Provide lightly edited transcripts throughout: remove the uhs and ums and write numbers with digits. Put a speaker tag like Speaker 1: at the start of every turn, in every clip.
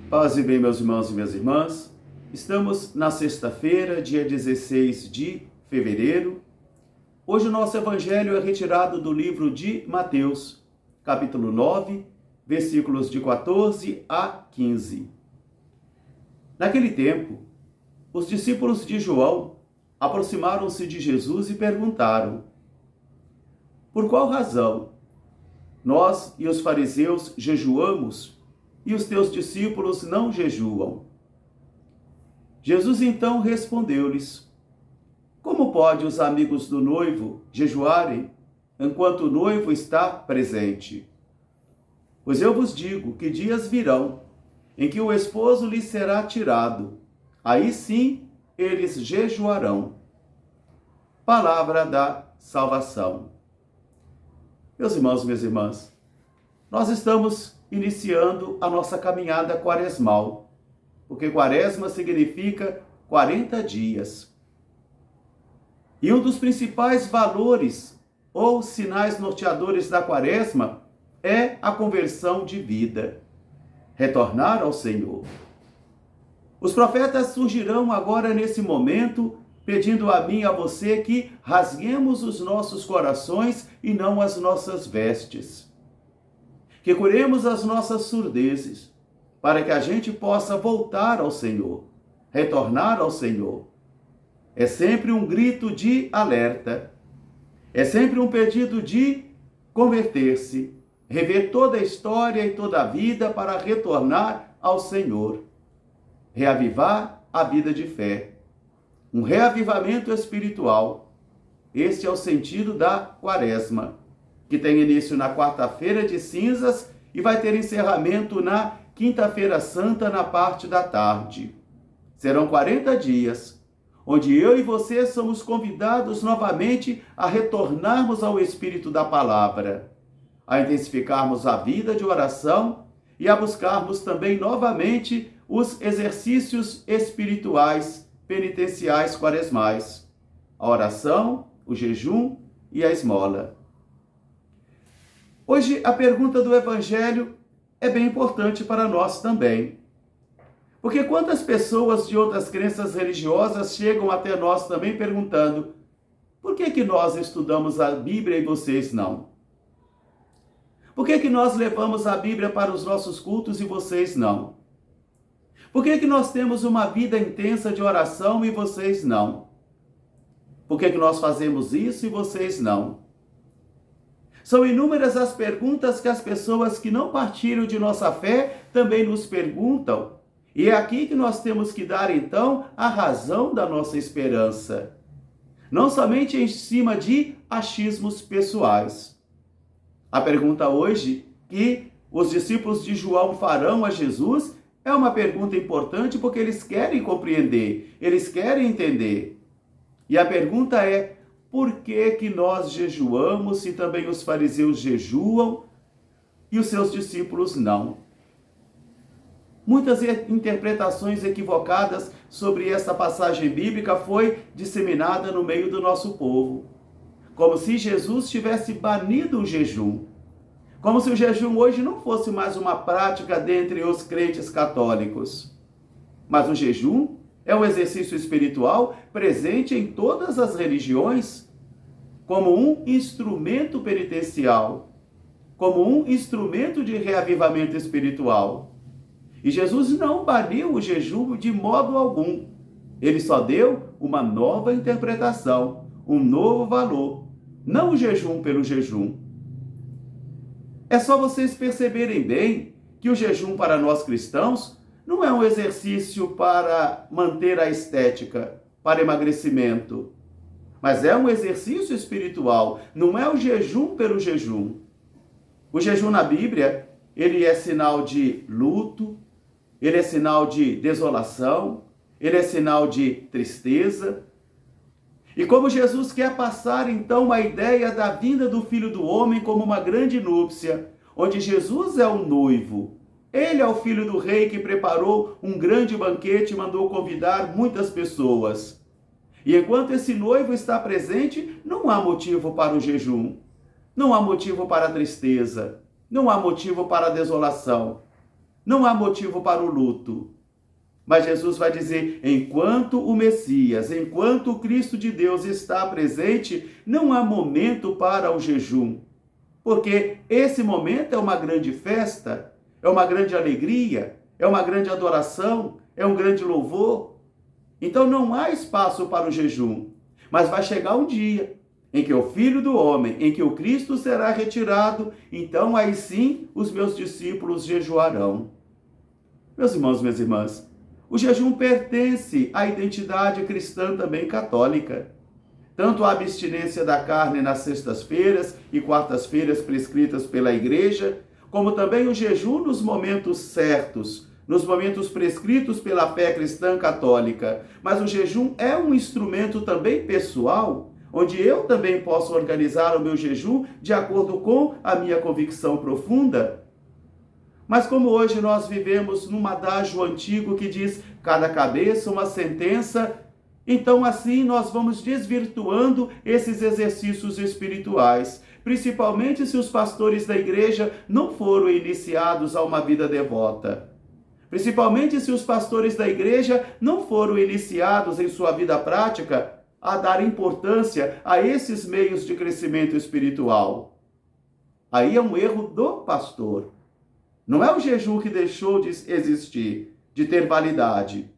Speaker 1: Paz e bem, meus irmãos e minhas irmãs. Estamos na sexta-feira, dia 16 de fevereiro. Hoje o nosso evangelho é retirado do livro de Mateus, capítulo 9, versículos de 14 a 15. Naquele tempo, os discípulos de João aproximaram-se de Jesus e perguntaram: por qual razão nós e os fariseus jejuamos e os teus discípulos não jejuam? Jesus então respondeu-lhes: como pode os amigos do noivo jejuarem enquanto o noivo está presente? Pois eu vos digo que dias virão em que o esposo lhes será tirado. Aí sim eles jejuarão. Palavra da salvação. Meus irmãos e minhas irmãs, nós estamos iniciando a nossa caminhada quaresmal, porque quaresma significa 40 dias. E um dos principais valores ou sinais norteadores da quaresma é a conversão de vida, retornar ao Senhor. Os profetas surgirão agora nesse momento, pedindo a mim e a você que rasguemos os nossos corações e não as nossas vestes. Que curemos as nossas surdezes, para que a gente possa voltar ao Senhor, retornar ao Senhor. É sempre um grito de alerta, é sempre um pedido de converter-se, rever toda a história e toda a vida para retornar ao Senhor, reavivar a vida de fé, um reavivamento espiritual. Este é o sentido da quaresma, que tem início na quarta-feira de cinzas e vai ter encerramento na quinta-feira santa, na parte da tarde. Serão 40 dias, onde eu e você somos convidados novamente a retornarmos ao Espírito da Palavra, a intensificarmos a vida de oração e a buscarmos também novamente os exercícios espirituais penitenciais quaresmais, a oração, o jejum e a esmola. Hoje a pergunta do Evangelho é bem importante para nós também. Porque quantas pessoas de outras crenças religiosas chegam até nós também perguntando: por que nós estudamos a Bíblia e vocês não? Por que nós levamos a Bíblia para os nossos cultos e vocês não? Por que nós temos uma vida intensa de oração e vocês não? Por que nós fazemos isso e vocês não? São inúmeras as perguntas que as pessoas que não partilham de nossa fé também nos perguntam. E é aqui que nós temos que dar, então, a razão da nossa esperança. Não somente em cima de achismos pessoais. A pergunta hoje que os discípulos de João farão a Jesus é uma pergunta importante porque eles querem compreender, eles querem entender. E a pergunta é: por que nós jejuamos se também os fariseus jejuam e os seus discípulos não? Muitas interpretações equivocadas sobre esta passagem bíblica foi disseminada no meio do nosso povo, como se Jesus tivesse banido o jejum, como se o jejum hoje não fosse mais uma prática dentre os crentes católicos. Mas o jejum é um exercício espiritual presente em todas as religiões, como um instrumento penitencial, como um instrumento de reavivamento espiritual. E Jesus não baniu o jejum de modo algum. Ele só deu uma nova interpretação, um novo valor, não o jejum pelo jejum. É só vocês perceberem bem que o jejum para nós cristãos não é um exercício para manter a estética, para emagrecimento, mas é um exercício espiritual, não é o jejum pelo jejum. O jejum na Bíblia, ele é sinal de luto, ele é sinal de desolação, ele é sinal de tristeza. E como Jesus quer passar então uma ideia da vinda do Filho do Homem como uma grande núpcia, onde Jesus é o noivo, ele é o filho do rei que preparou um grande banquete e mandou convidar muitas pessoas. E enquanto esse noivo está presente, não há motivo para o jejum, não há motivo para a tristeza, não há motivo para a desolação. não há motivo para o luto. Mas Jesus vai dizer, enquanto o Messias, enquanto o Cristo de Deus está presente, não há momento para o jejum. Porque esse momento é uma grande festa, é uma grande alegria, é uma grande adoração, é um grande louvor. Então não há espaço para o jejum. Mas vai chegar um dia em que o Filho do Homem, em que o Cristo será retirado, então aí sim os meus discípulos jejuarão. Meus irmãos, minhas irmãs, o jejum pertence à identidade cristã também católica. Tanto a abstinência da carne nas sextas-feiras e quartas-feiras prescritas pela Igreja, como também o jejum nos momentos certos, nos momentos prescritos pela fé cristã católica. Mas o jejum é um instrumento também pessoal, onde eu também posso organizar o meu jejum de acordo com a minha convicção profunda. Mas como hoje nós vivemos num adágio antigo que diz cada cabeça uma sentença, então assim nós vamos desvirtuando esses exercícios espirituais, principalmente se os pastores da igreja não foram iniciados a uma vida devota. Principalmente se os pastores da igreja não foram iniciados em sua vida prática a dar importância a esses meios de crescimento espiritual. Aí é um erro do pastor. Não é o jejum que deixou de existir, de ter validade.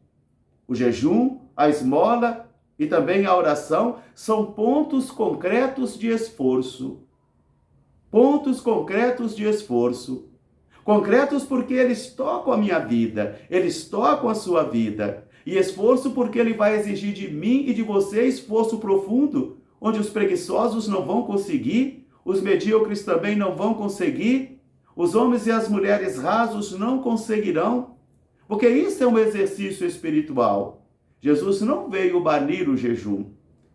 Speaker 1: O jejum, a esmola e também a oração são pontos concretos de esforço. Pontos concretos de esforço. Concretos porque eles tocam a minha vida, eles tocam a sua vida. E esforço porque ele vai exigir de mim e de você esforço profundo, onde os preguiçosos não vão conseguir, os medíocres também não vão conseguir, os homens e as mulheres rasos não conseguirão, porque isso é um exercício espiritual. Jesus não veio banir o jejum.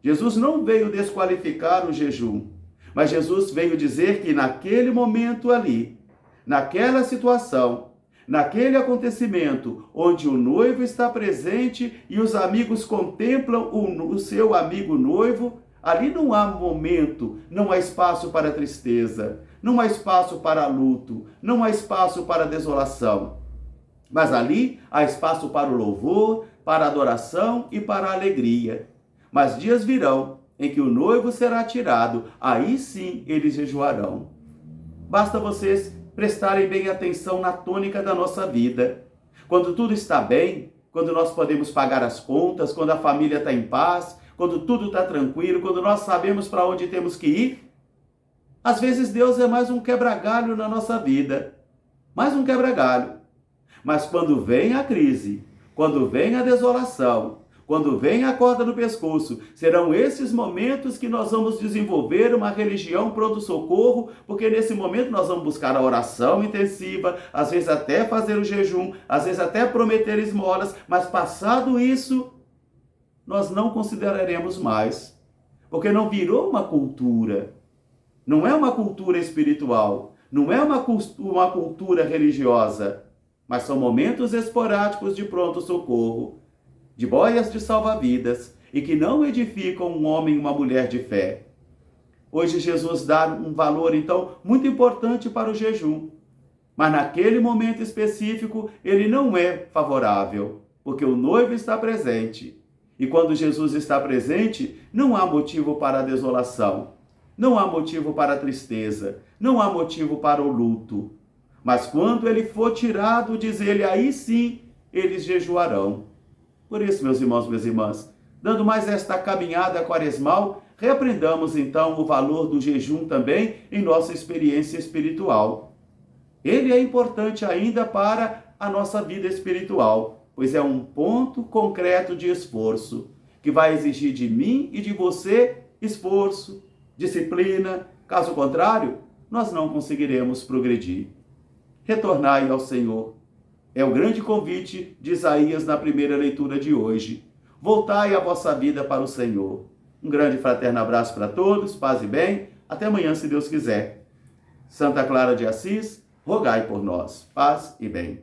Speaker 1: Jesus não veio desqualificar o jejum. Mas Jesus veio dizer que naquele momento ali, naquela situação, naquele acontecimento, onde o noivo está presente e os amigos contemplam o seu amigo noivo, ali não há momento, não há espaço para tristeza, não há espaço para luto, não há espaço para desolação. Mas ali há espaço para o louvor, para a adoração e para a alegria. Mas dias virão em que o noivo será tirado, aí sim eles jejuarão. Basta vocês prestarem bem atenção na tônica da nossa vida. Quando tudo está bem, quando nós podemos pagar as contas, quando a família está em paz, quando tudo está tranquilo, quando nós sabemos para onde temos que ir, às vezes Deus é mais um quebra-galho na nossa vida. Mais um quebra-galho. Mas quando vem a crise, quando vem a desolação, quando vem a corda no pescoço, serão esses momentos que nós vamos desenvolver uma religião pronto-socorro, porque nesse momento nós vamos buscar a oração intensiva, às vezes até fazer o jejum, às vezes até prometer esmolas, mas passado isso, nós não consideraremos mais, porque não virou uma cultura, não é uma cultura espiritual, não é uma cultura religiosa, mas são momentos esporádicos de pronto-socorro, de boias de salva-vidas, e que não edificam um homem e uma mulher de fé. Hoje Jesus dá um valor, então, muito importante para o jejum, mas naquele momento específico ele não é favorável, porque o noivo está presente. E quando Jesus está presente, não há motivo para a desolação, não há motivo para a tristeza, não há motivo para o luto. Mas quando ele for tirado, diz ele, aí sim eles jejuarão. Por isso, meus irmãos, minhas irmãs, dando mais esta caminhada quaresmal, reaprendamos então o valor do jejum também em nossa experiência espiritual. Ele é importante ainda para a nossa vida espiritual, pois é um ponto concreto de esforço, que vai exigir de mim e de você esforço, disciplina. Caso contrário, nós não conseguiremos progredir. Retornai ao Senhor. É o grande convite de Isaías na primeira leitura de hoje. Voltai a vossa vida para o Senhor. Um grande fraterno abraço para todos, paz e bem. Até amanhã, se Deus quiser. Santa Clara de Assis, rogai por nós. Paz e bem.